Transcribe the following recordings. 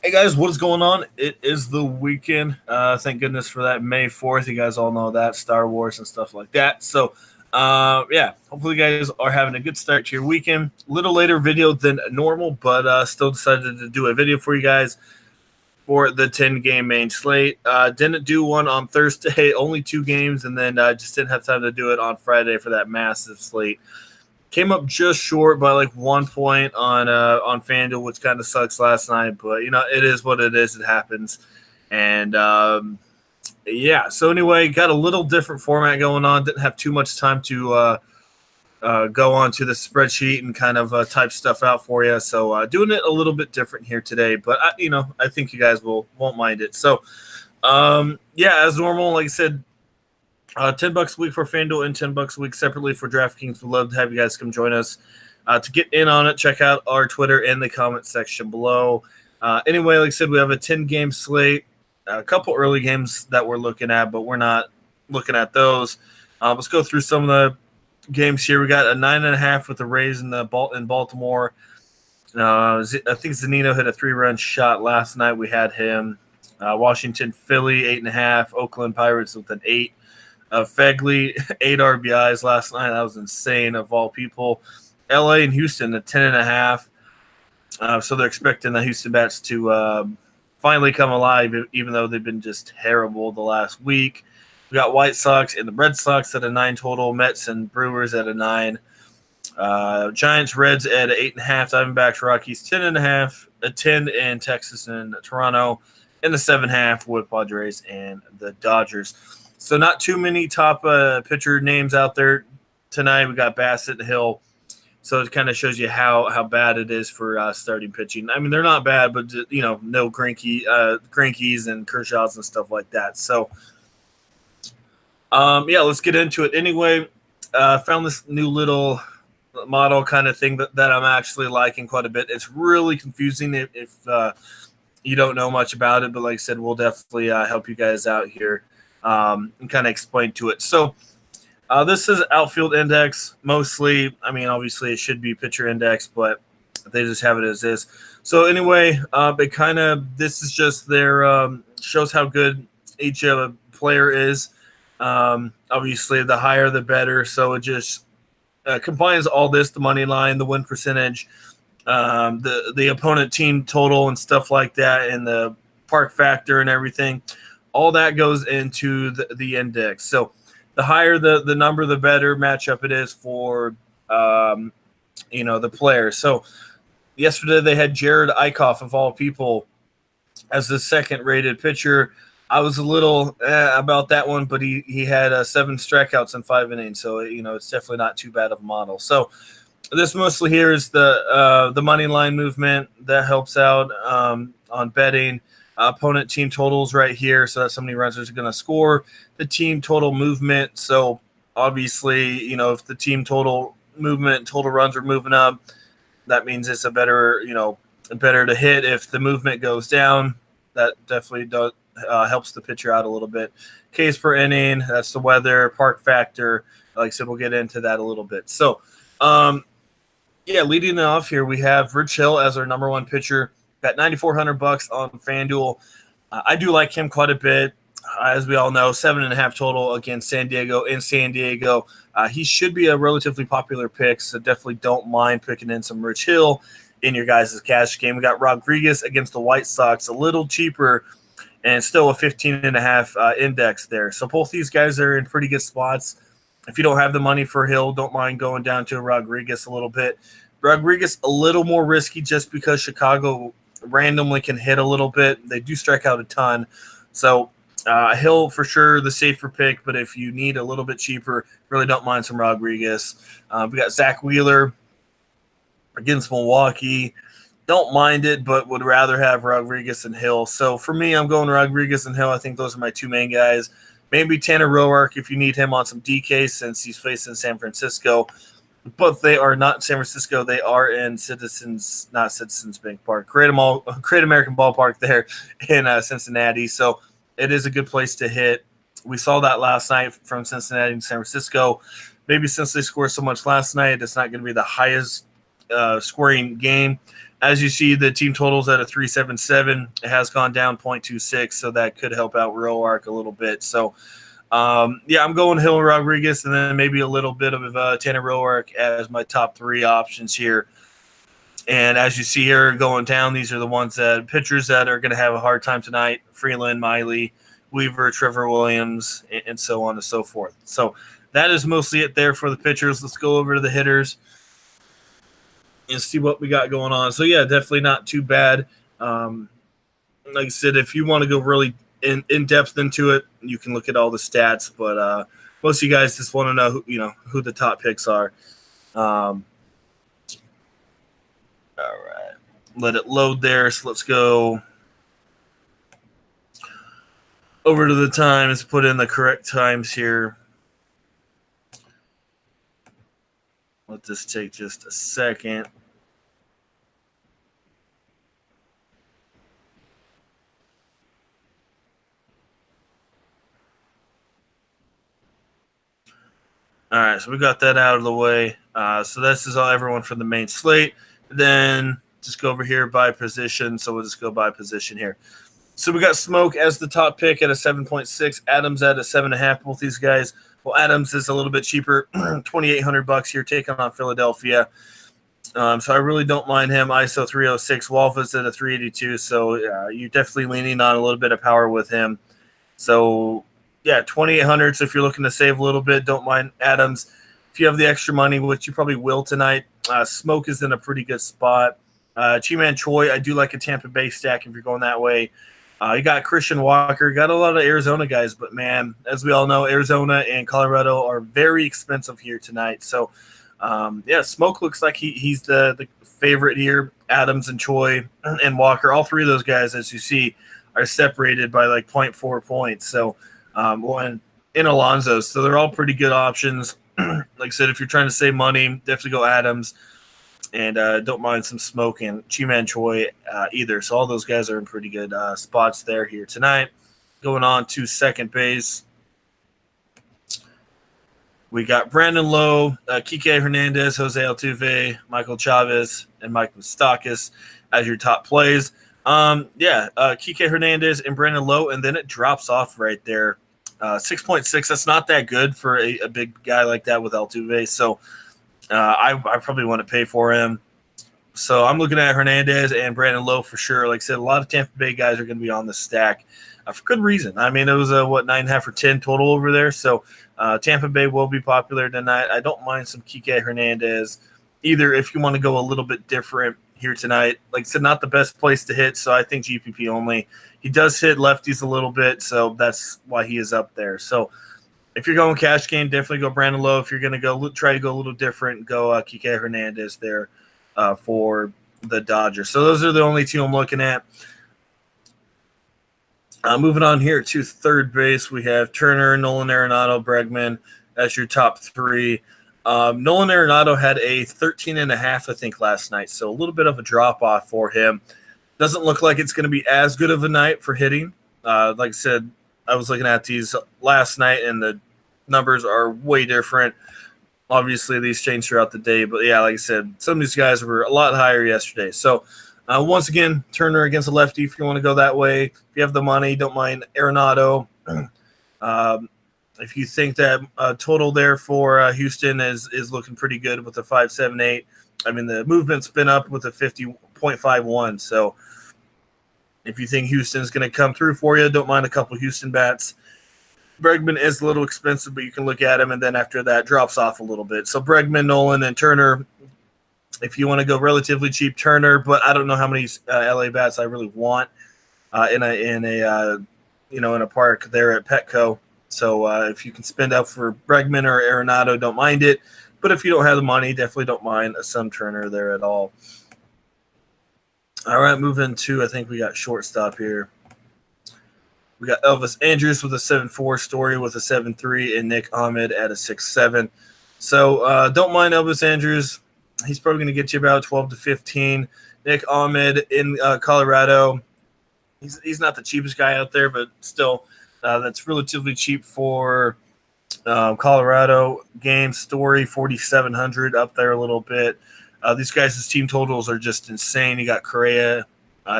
Hey guys, what is going on? It is the weekend. Thank goodness for that May 4th. You guys all know that, Star Wars and stuff like that. So, hopefully you guys are having a good start to your weekend. A little later video than normal, but still decided to do a video for you guys for the 10 game main slate. Didn't do one on Thursday, only 2 games, and then just didn't have time to do it on Friday for that massive slate. Came up just short by like 1 point on FanDuel, which kind of sucks last night. But it is what it is. It happens. And yeah. So anyway, got a little different format going on. Didn't have too much time to go on to the spreadsheet and kind of type stuff out for you. So doing it a little bit different here today. But I think you guys won't mind it. So yeah, as normal, like I said, $10 a week for FanDuel and $10 a week separately for DraftKings. We'd love to have you guys come join us. To get in on it, check out our Twitter in the comment section below. Anyway, like I said, we have a 10-game slate, a couple early games that we're looking at, but we're not looking at those. Let's go through some of the games here. We got a 9.5 with the Rays in Baltimore. I think Zanino hit a 3-run shot last night. We had him. Washington, Philly, 8.5. Oakland Pirates with an 8. Fegley, 8 RBIs last night. That was insane of all people. LA and Houston, a 10.5. So they're expecting the Houston Bats to finally come alive, even though they've been just terrible the last week. We got White Sox and the Red Sox at a 9 total. Mets and Brewers at a 9. Giants, Reds at 8.5. Diamondbacks, Rockies, 10.5. A 10 in Texas and Toronto. And a 7.5 with Padres and the Dodgers. So not too many top pitcher names out there tonight. We got Bassett and Hill. So it kind of shows you how bad it is for starting pitching. I mean, they're not bad, but no Greinke's and Kershaw's and stuff like that. So yeah, let's get into it. Anyway, found this new little model kind of thing that I'm actually liking quite a bit. It's really confusing if you don't know much about it, but like I said, we'll definitely help you guys out here. And kind of explain to it. So this is outfield index mostly. I mean, obviously it should be pitcher index, but they just have it as is. So anyway, this is just their shows how good each player is. Obviously, the higher the better. So it just combines all this: the money line, the win percentage, the opponent team total, and stuff like that, and the park factor and everything. All that goes into the index. So the higher the number, the better matchup it is for the player. So yesterday they had Jared Eichhoff, of all people, as the second rated pitcher. I was a little about that one, but he had 7 strikeouts in 5 innings. So it's definitely not too bad of a model. So this mostly here is the money line movement that helps out on betting. Opponent team totals right here, so that's how many runs are going to score. The team total movement, so obviously, if the team total movement, total runs are moving up, that means it's a better to hit. If the movement goes down, that definitely helps the pitcher out a little bit. Ks per inning, that's the weather, park factor. Like I said, we'll get into that a little bit. So, leading off here, we have Rich Hill as our number 1 pitcher. Got $9,400 on FanDuel. I do like him quite a bit. As we all know, 7.5 total against San Diego. In San Diego, he should be a relatively popular pick, so definitely don't mind picking in some Rich Hill in your guys' cash game. We got Rodriguez against the White Sox, a little cheaper, and still a 15.5 index there. So both these guys are in pretty good spots. If you don't have the money for Hill, don't mind going down to Rodriguez a little bit. Rodriguez a little more risky just because Chicago randomly can hit a little bit. They do strike out a ton. So Hill for sure the safer pick, but if you need a little bit cheaper, really don't mind some Rodriguez. We got Zach Wheeler against Milwaukee. Don't mind it, but would rather have Rodriguez and Hill. So for me, I'm going Rodriguez and Hill. I think those are my 2 main guys. Maybe Tanner Roark if you need him on some DK since he's facing San Francisco. But they are not in San Francisco. They are in not Citizens Bank Park, Great American Ballpark there in Cincinnati. So it is a good place to hit. We saw that last night from Cincinnati to San Francisco. Maybe since they scored so much last night, it's not going to be the highest scoring game. As you see, the team totals at a 377. It has gone down 0.26, so that could help out Roark a little bit. So, I'm going Hill Rodriguez and then maybe a little bit of Tanner Roark as my top three options here. And as you see here going down, these are the pitchers that are going to have a hard time tonight: Freeland, Miley, Weaver, Trevor Williams, and so on and so forth. So that is mostly it there for the pitchers. Let's go over to the hitters and see what we got going on. So, yeah, definitely not too bad. Like I said, if you want to go really in depth into it, you can look at all the stats. But most of you guys just want to know who the top picks are. All right, let it load there. So let's go over to the times. Put in the correct times here. Let this take just a second. All right, so we got that out of the way. So this is all everyone from the main slate. Then just go over here by position. So we'll just go by position here. So we got Smoke as the top pick at a 7.6. Adams at a 7.5. Both these guys. Well, Adams is a little bit cheaper, $2,800 here, taking on Philadelphia. So I really don't mind him. ISO 306. Walfus at a 382. So you're definitely leaning on a little bit of power with him. So, yeah, 2,800. So if you're looking to save a little bit, don't mind Adams. If you have the extra money, which you probably will tonight, Smoke is in a pretty good spot. Chi-Man Choi, I do like a Tampa Bay stack if you're going that way. You got Christian Walker, got a lot of Arizona guys, but, man, as we all know, Arizona and Colorado are very expensive here tonight. So, Smoke looks like he's the favorite here. Adams and Choi and Walker, all three of those guys, as you see, are separated by like 0.4 points. So, in Alonso. So they're all pretty good options. Like I said, if you're trying to save money, definitely go Adams. And don't mind some Smoke and Chi-Man Choi either. So all those guys are in pretty good spots there here tonight. Going on to second base. We got Brandon Lowe, Kike Hernandez, Jose Altuve, Michael Chavez, and Mike Moustakas as your top plays. Kike Hernandez and Brandon Lowe, and then it drops off right there. 6.6, that's not that good for a big guy like that with Altuve. So I probably want to pay for him. So I'm looking at Hernandez and Brandon Lowe for sure. Like I said, a lot of Tampa Bay guys are going to be on the stack for good reason. I mean, it was 9.5 or 10 total over there. So Tampa Bay will be popular tonight. I don't mind some Kike Hernandez either if you want to go a little bit different here tonight. Like I said, not the best place to hit, so I think GPP only. He does hit lefties a little bit, so that's why he is up there. So if you're going cash game, definitely go Brandon Lowe. If you're going to try to go a little different, go Kike Hernandez there for the Dodgers. So those are the only two I'm looking at. Moving on here to third base, we have Turner, Nolan, Arenado, Bregman as your top three. Nolan Arenado had a 13.5, I think, last night, so a little bit of a drop-off for him. Doesn't look like it's going to be as good of a night for hitting. Like I said, I was looking at these last night, and the numbers are way different. Obviously, these change throughout the day, but, yeah, like I said, some of these guys were a lot higher yesterday. So, once again, Turner against a lefty if you want to go that way. If you have the money, don't mind Arenado. If you think that total there for Houston is looking pretty good with a 5.78, I mean, the movement's been up with a 50.51. So if you think Houston's going to come through for you, don't mind a couple Houston bats. Bregman is a little expensive, but you can look at him, and then after that drops off a little bit. So Bregman, Nolan, and Turner. If you want to go relatively cheap, Turner, but I don't know how many LA bats I really want in a park there at Petco. So if you can spend up for Bregman or Arenado, don't mind it. But if you don't have the money, definitely don't mind some Turner there at all. All right, moving to, I think we got shortstop here. We got Elvis Andrus with a 7.4, Story with a 7.3, and Nick Ahmed at a 6.7. So don't mind Elvis Andrus. He's probably going to get you about 12 to 15. Nick Ahmed in Colorado. He's not the cheapest guy out there, but still that's relatively cheap for Colorado. Game Story, 4,700, up there a little bit. These guys' team totals are just insane. You got Correa,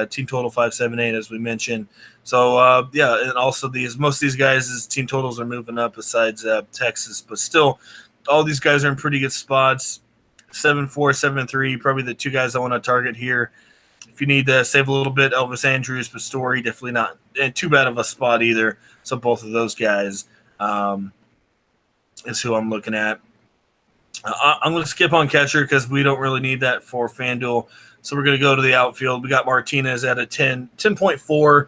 team total 578, as we mentioned. So, and also most of these guys' team totals are moving up besides Texas. But still, all these guys are in pretty good spots. 7-4, 7-3, probably the two guys I want to target here. If you need to save a little bit, Elvis Andrus, but Story, definitely not too bad of a spot either. So both of those guys is who I'm looking at. I'm going to skip on catcher because we don't really need that for FanDuel. So we're going to go to the outfield. We got Martinez at a 10.4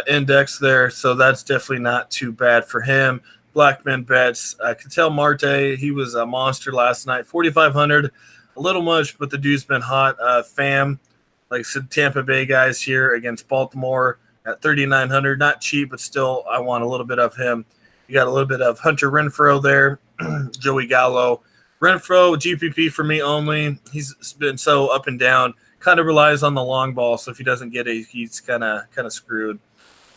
index there. So that's definitely not too bad for him. Blackman bets. I could tell Marte, he was a monster last night. 4,500, a little much, but the dude's been hot. Pham, like I said, Tampa Bay guys here against Baltimore at 3,900. Not cheap, but still I want a little bit of him. You got a little bit of Hunter Renfroe there, Joey Gallo. Renfroe, GPP for me only. He's been so up and down. Kind of relies on the long ball, so if he doesn't get it, he's kind of screwed.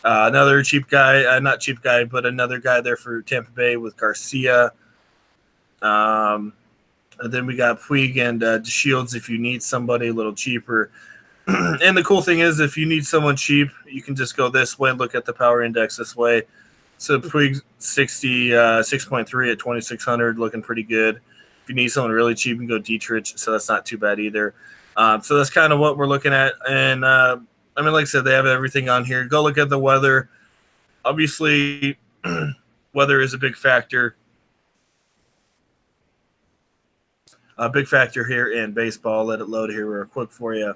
Another cheap guy, not cheap guy, but another guy there for Tampa Bay with Garcia. And then we got Puig and DeShields if you need somebody a little cheaper. And the cool thing is if you need someone cheap, you can just go this way and look at the power index this way. So Puig 6.3 at 2,600, looking pretty good. If you need someone really cheap, you can go Dietrich, so that's not too bad either. So that's kind of what we're looking at. And like I said, they have everything on here. Go look at the weather. Obviously, weather is a big factor. A big factor here in baseball. Let it load here real quick for you.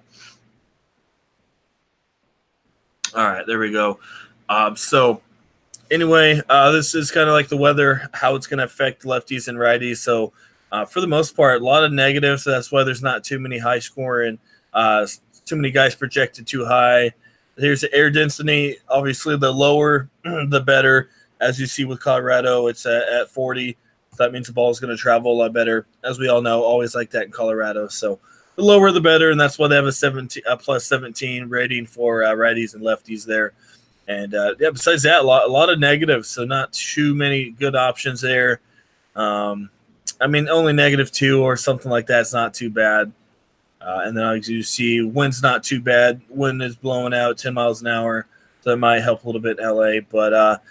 All right, there we go. So anyway, this is kind of like the weather, how it's going to affect lefties and righties. So for the most part, a lot of negatives. So that's why there's not too many high scoring, too many guys projected too high. Here's the air density. Obviously, the lower, the better. As you see with Colorado, it's at 40. So that means the ball is going to travel a lot better. As we all know, always like that in Colorado. So the lower, the better, and that's why they have a plus 17 rating for righties and lefties there. And, besides that, a lot of negatives, so not too many good options there. Only -2 or something like that is not too bad. And then as you see, wind's not too bad. Wind is blowing out 10 miles an hour, so it might help a little bit in L.A. But,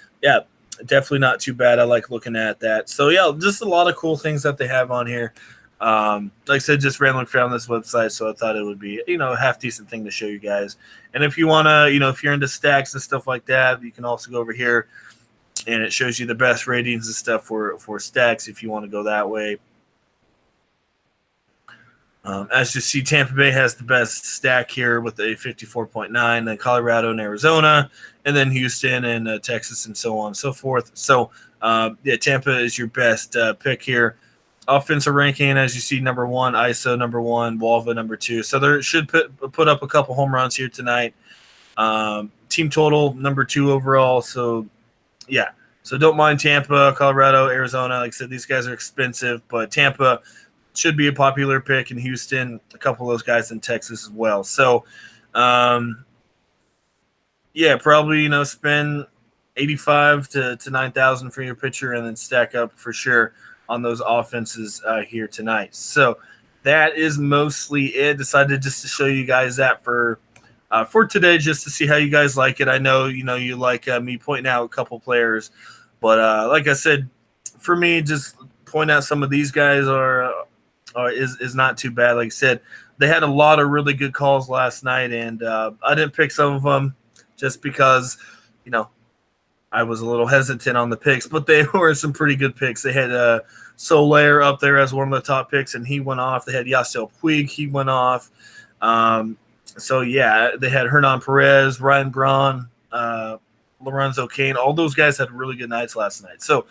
definitely not too bad. I like looking at that. So, just a lot of cool things that they have on here. Like I said, just randomly found this website, so I thought it would be, a half-decent thing to show you guys. And if you want to, if you're into stacks and stuff like that, you can also go over here, and it shows you the best ratings and stuff for stacks if you want to go that way. As you see, Tampa Bay has the best stack here with a 54.9, then Colorado and Arizona, and then Houston and Texas and so on and so forth. So, Tampa is your best pick here. Offensive ranking, as you see, number 1, ISO number 1, Walva number 2. So they should put up a couple home runs here tonight. Team total number 2 overall. So, So don't mind Tampa, Colorado, Arizona. Like I said, these guys are expensive, but Tampa should be a popular pick in Houston. A couple of those guys in Texas as well. So, probably spend 85 to 9,000 for your pitcher, and then stack up for sure on those offenses here tonight. So that is mostly it. Decided just to show you guys that for today, just to see how you guys like it. I know you like me pointing out a couple players, but like I said, for me, just point out some of these guys is not too bad. Like I said, they had a lot of really good calls last night, and I didn't pick some of them just because I was a little hesitant on the picks, but they were some pretty good picks. They had Soler up there as one of the top picks, and he went off. They had Yasiel Puig. He went off. They had Hernan Perez, Ryan Braun, Lorenzo Cain. All those guys had really good nights last night. So,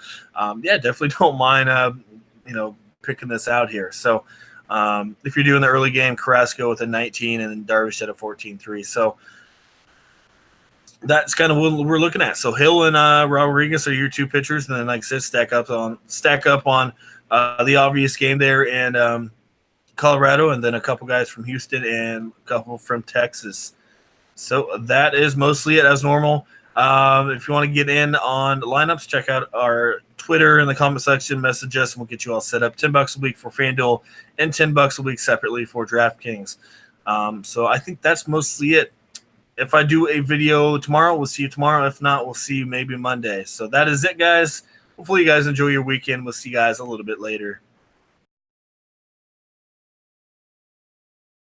definitely don't mind, picking this out here. So, if you're doing the early game, Carrasco with a 19 and then Darvish at a 14-3. So, that's kind of what we're looking at. So Hill and Rodriguez are your two pitchers, and then like I said, stack up on the obvious game there in Colorado, and then a couple guys from Houston and a couple from Texas. So that is mostly it as normal. If you want to get in on lineups, check out our Twitter in the comment section. Message us, and we'll get you all set up. $10 a week for FanDuel, and $10 a week separately for DraftKings. So I think that's mostly it. If I do a video tomorrow, we'll see you tomorrow. If not, we'll see you maybe Monday. So that is it, guys. Hopefully you guys enjoy your weekend. We'll see you guys a little bit later.